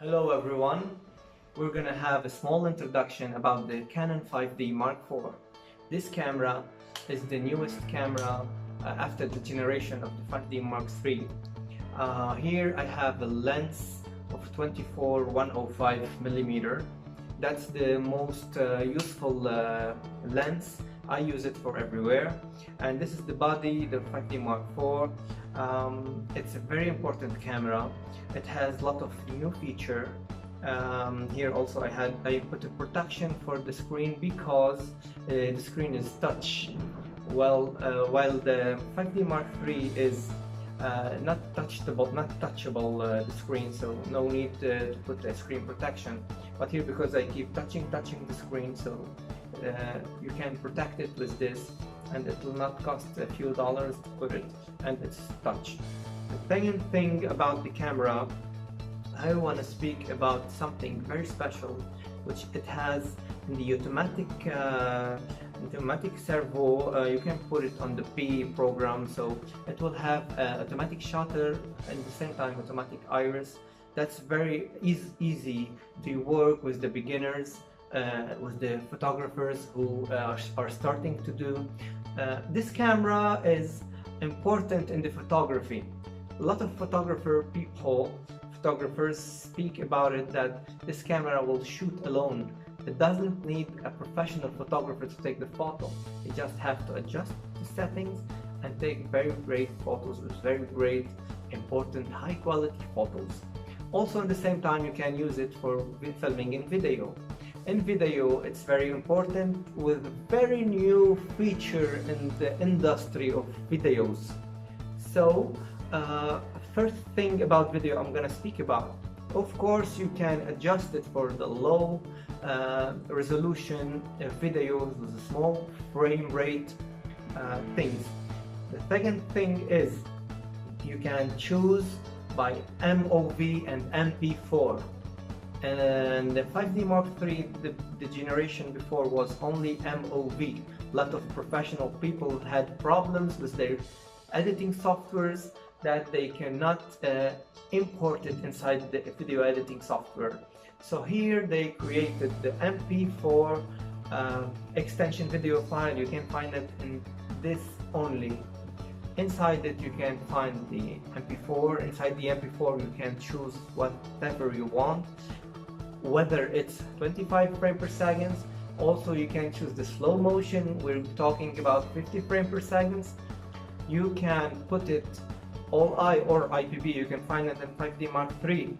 Hello everyone, we're gonna have a small introduction about the Canon 5D Mark IV. This camera is the newest camera after the generation of the 5D Mark III. Here I have a lens of 24-105mm. That's the most useful lens. I use it for everywhere. And this is the body, the 5D Mark IV. It's a very important camera. It has a lot of new feature. Here also I put a protection for the screen because the screen is touch. While the 5D Mark III is not touchable the screen, so no need to put a screen protection. But here, because I keep touching the screen, so you can protect it with this, and it will not cost a few dollars to put it, and it's touch. The second thing about the camera, I want to speak about something very special, which it has in the automatic servo. You can put it on the P program, so it will have automatic shutter and at the same time automatic iris. That's very easy to work with the beginners, with the photographers who are starting to do. This camera is important in the photography. A lot of photographers speak about it, that this camera will shoot alone. It doesn't need a professional photographer to take the photo. You just have to adjust the settings and take very great photos with very great, important, high quality photos. Also, at the same time, you can use it for filming in video. In video, it's very important with a very new feature in the industry of videos. So, first thing about video I'm gonna speak about. Of course, you can adjust it for the low resolution videos with a small frame rate things. The second thing is you can choose by MOV and MP4. And the 5D Mark III, the generation before, was only MOV. A lot of professional people had problems with their editing softwares that they cannot import it inside the video editing software. So here they created the MP4 extension video file. You can find it in this only. Inside it you can find the MP4. Inside the MP4 you can choose whatever you want, whether it's 25 frames per second. Also you can choose the slow motion. We're talking about 50 frames per second. You can put it all-eye or IPB. You can find it in 5D Mark III,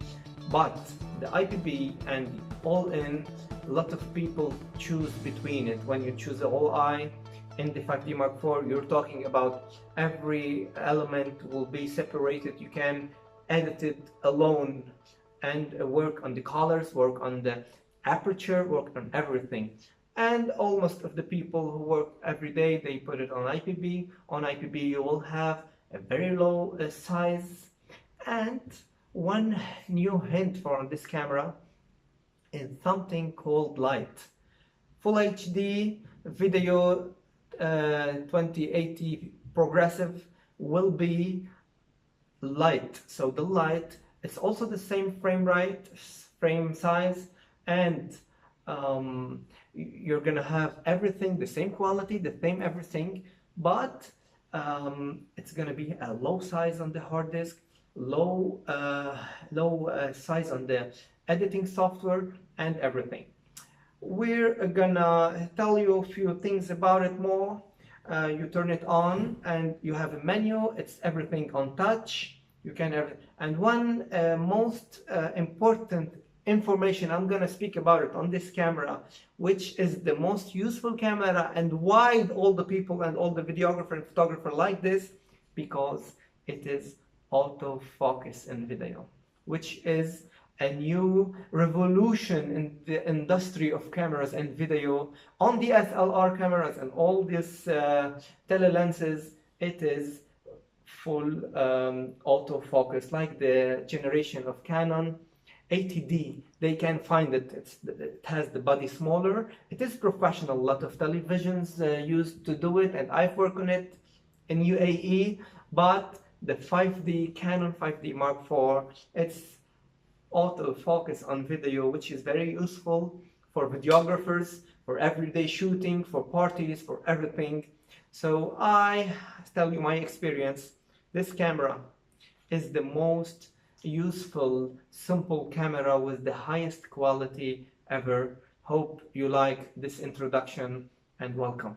but the IPB and all-in, a lot of people choose between it. When you choose the all-eye in the 5D Mark IV, you're talking about every element will be separated. You can edit it alone and work on the colors, work on the aperture, work on everything. And almost of the people who work every day, they put it on IPB. On IPB you will have a very low size. And one new hint for this camera is something called light. Full HD video 2080 progressive will be light. So the light, it's also the same frame size, and you're gonna have everything, the same quality, the same everything, but it's gonna be a low size on the hard disk, low size on the editing software, and everything. We're gonna tell you a few things about it more. You turn it on and you have a menu. It's everything on touch. You can have, and one most important information I'm gonna speak about it on this camera, which is the most useful camera and why all the people and all the videographer and photographer like this, because it is autofocus in video, which is a new revolution in the industry of cameras and video. On the SLR cameras and all these telelenses, it is full autofocus, like the generation of Canon 80D. They can find it. It has the body smaller. It is professional. A lot of televisions used to do it, and I've worked on it in UAE. But the 5D Canon 5D Mark IV, it's autofocus on video, which is very useful for videographers, for everyday shooting, for parties, for everything. So I tell you my experience. This camera is the most useful, simple camera with the highest quality ever. Hope you like this introduction and welcome.